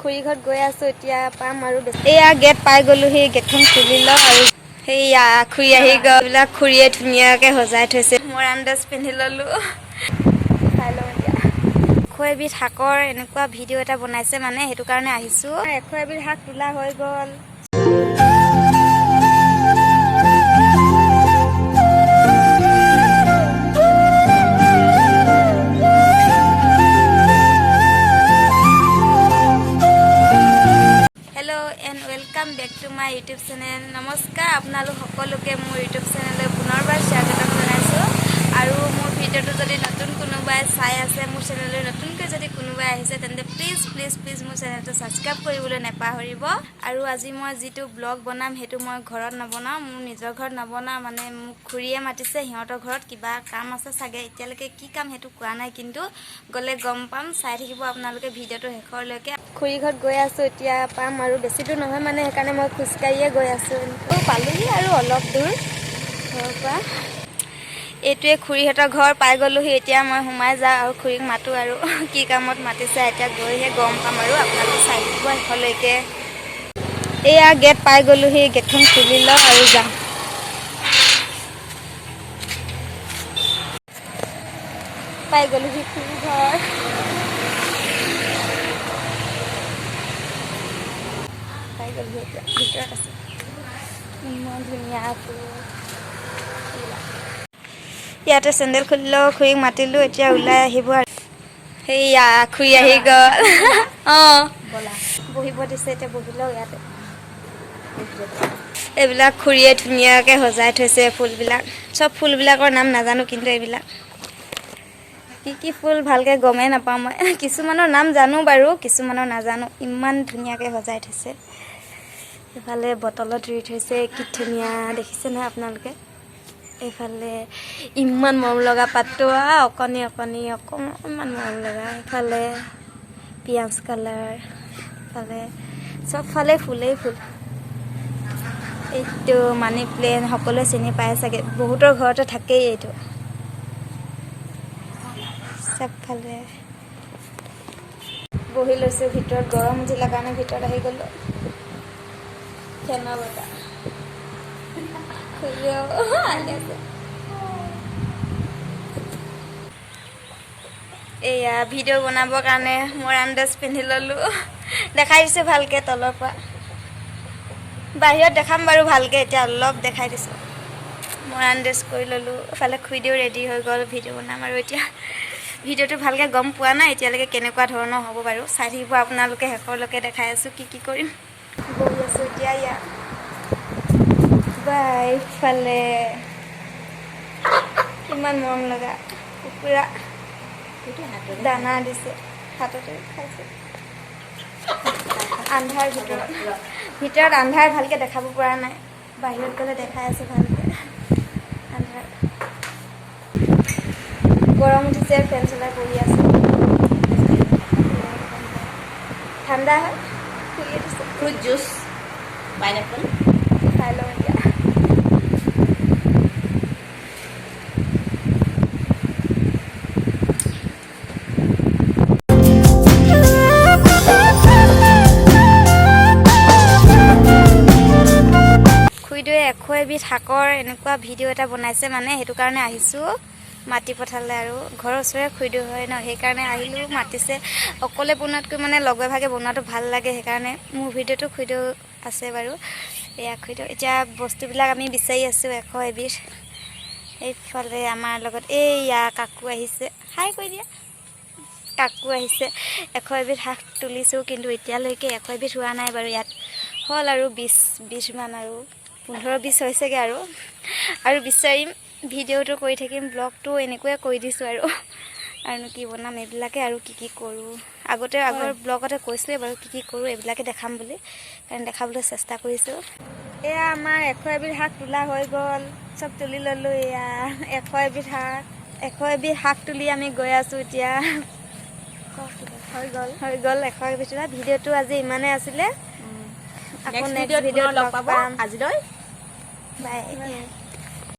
খুৰী ঘৰত গৈ আছো এতিয়া পাম আৰু এয়া গেট পাই গলো সেই গেটখন খুলি ল আৰু সেইয়া খুৰী আহি গ'বিলাক খুৰীয়ে ধুনীয়াকে সজাই থৈছে মৰাণ ড্ৰেছ পিন্ধি ললো খাই লওঁ এতিয়া এশ এবিধ শাকৰ এনেকুৱা ভিডিঅ' এটা বনাইছে মানে সেইটো কাৰণে আহিছো এশ এবিধ শাক তোলা হৈ গ'ল welcome back to my YouTube channel नमस्कार आपनालोक सकलोके मोर यूट्यूब चैनल पुनर्बार स्वागतम जनाइছো আৰু মোৰ ভিডিওটো যদি নতুন কোনোবাই চাই আছে মোৰ চেনেললৈ নতুনকৈ যদি কোনোবাই আহিছে তেন্তে প্লিজ মোৰ চেনেলটো সাবস্ক্ৰাইব কৰিবলৈ নাপাহৰিব আৰু আজি মই যেটো ব্লগ বনাম হেতু মই ঘৰত নবনাও মোৰ নিজৰ ঘৰত নবনাও মানে মোক খুৰীয়ে মাতিছে হিহঁতৰ ঘৰত কিবা কাম আছে সাগে এতিয়ালৈকে কি কাম হেতু কোৱা নাই কিন্তু গলে গম পাম চাই থাকিব আপোনালোকে ভিডিওটো শেষৰলৈকে খুৰী ঘৰত গৈ আছো এতিয়া পাম আৰু বেছি দূৰ নহয় মানে সেইকাৰণে মই খুচকাইয়ে গৈ আছো পালুহি আৰু অলপ দূৰ ঘৰৰ পৰা এটোৱে খুৰীহঁতৰ ঘৰ পাই গলোহি এতিয়া মই সোমাই যাওঁ আৰু খুৰীক মাতো আৰু কি কামত মাতিছে এতিয়া গৈহে গম পাম আৰু আপোনালোকে চাই থাকিব শেষলৈকে এয়া গেট পাই গলোহি গেটখন খুলি ল আৰু যাম পাই গলোহি খুৰী ঘৰ পাই গলোহি এতিয়া ভিতৰত আছে ইমান ধুনীয়া ইয়াতে চেন্ডেল খুলিলো খুৰীক মাতিলো এতিয়া ওলাই আহিব আৰু সেইয়া খুৰী আহি গ'ল বলা বহিব দিছে এতিয়া বহিলো ইয়াতে এইবিলাক খুৰীয়ে ধুনীয়াকে সজাই থৈছে ফুলবিলাক সব ফুলবিলাকৰ নাম নাজানো কিন্তু এইবিলাক কি ফুল ভালকে গমে নাপাওঁ মই কিছুমানৰ নাম জানো বাৰু কিছুমানৰ নাজানো ইমান ধুনীয়াকে সজাই থৈছে এফালে বটলত ৰুই থৈছে কি ধুনীয়া দেখিছে না আপোনালোকে এফালে ইমান মৰম লগা পাতোৱা অকনি অকমান মৰম লগা এফালে পিয়াজ কালাৰ এফালে সব ফালে ফুলেই ফুল এইটো মানি প্লেন সকলোৱে চিনি পায় চাগে বহুতৰ ঘৰতে থাকেই এইটো সব ফালে বহি লৈছে ভিতৰত গৰম উঠিলা কাৰণে ভিতৰত আহি গলো ফেনৰ বতাহ এয়া ভিডিঅ' বনাবৰ কাৰণে মৰাণ ড্ৰেছ পিন্ধি ললো দেখাই দিছো ভালকে তলৰ পৰা বাহিৰত দেখাম বাৰু ভালকে এতিয়া অলপ দেখাই দিছো মৰাণ ড্ৰেছ কৰি ললো ফালে খুইদিও ৰেডি হৈ গ'ল ভিডিঅ' বনাম আৰু এতিয়া ভিডিঅ'টো ভালকে গম পোৱা নাই এতিয়ালৈকে কেনেকুৱা ধৰণৰ হ'ব বাৰু চাই থাকিব আপোনালোকে শেষৰলৈকে দেখাই আছো কি কৰিম বহি আছো এতিয়া ইয়াত বাই ফালে ইমান মৰম লগা কুকুৰা দানা দিছে হাততে খাইছে আন্ধাৰ ভিতৰত আন্ধাৰ ভালকে দেখাব পৰা নাই বাহিৰত গ'লে দেখাই আছে ভালকে আন্ধাৰ গৰম উঠিছে ফেন চলাই বহি আছো ঠাণ্ডা হয় খুলিয়ে দিছে ফ্ৰুট জুচ পাইনাপল খাই লওঁ এতিয়া এশ এবিধ শাকৰ এনেকুৱা ভিডিঅ' এটা বনাইছে মানে সেইটো কাৰণে আহিছো মাটি পঠালে আৰু ঘৰৰ ওচৰৰে খুইদো হয় ন সেইকাৰণে আহিলো মাতিছে অকলে বনোৱাতকৈ মানে লগে ভাগে বনোৱাটো ভাল লাগে সেইকাৰণে মোৰ ভিডিঅ'টো খুইদো আছে বাৰু এয়া খুইদো এতিয়া বস্তুবিলাক আমি বিচাৰি আছো এশ এবিধ এইফালে আমাৰ লগত এইয়া কাকু আহিছে হাই কৈ দিয়া কাকু আহিছে এশ এবিধ শাক তুলিছো কিন্তু এতিয়ালৈকে এশ এবিধ হোৱা নাই বাৰু ইয়াত হল আৰু 20 মান আৰু 15-20 হৈছেগে আৰু বিচাৰিম ভিডিঅ'টো কৰি থাকিম ব্লগটো এনেকৈ কৰি দিছো আৰু কি বনাম এইবিলাকে আৰু কি কৰো আগৰ ব্লগতে কৈছিলে বাৰু কি কৰো এইবিলাকে দেখাম বুলি কাৰণ দেখাবলৈ চেষ্টা কৰিছো এয়া আমাৰ এশ এবিধ শাক তোলা হৈ গ'ল সব তুলি ললো এয়া এশ এবিধ শাক তুলি আমি গৈ আছো এতিয়া হৈ গ'ল এশ এবিধ ভিডিঅ'টো আজি ইমানে আছিলে আকৌ নেক্সট ভিডিঅ'ত লগ পাম আজিলৈ বাই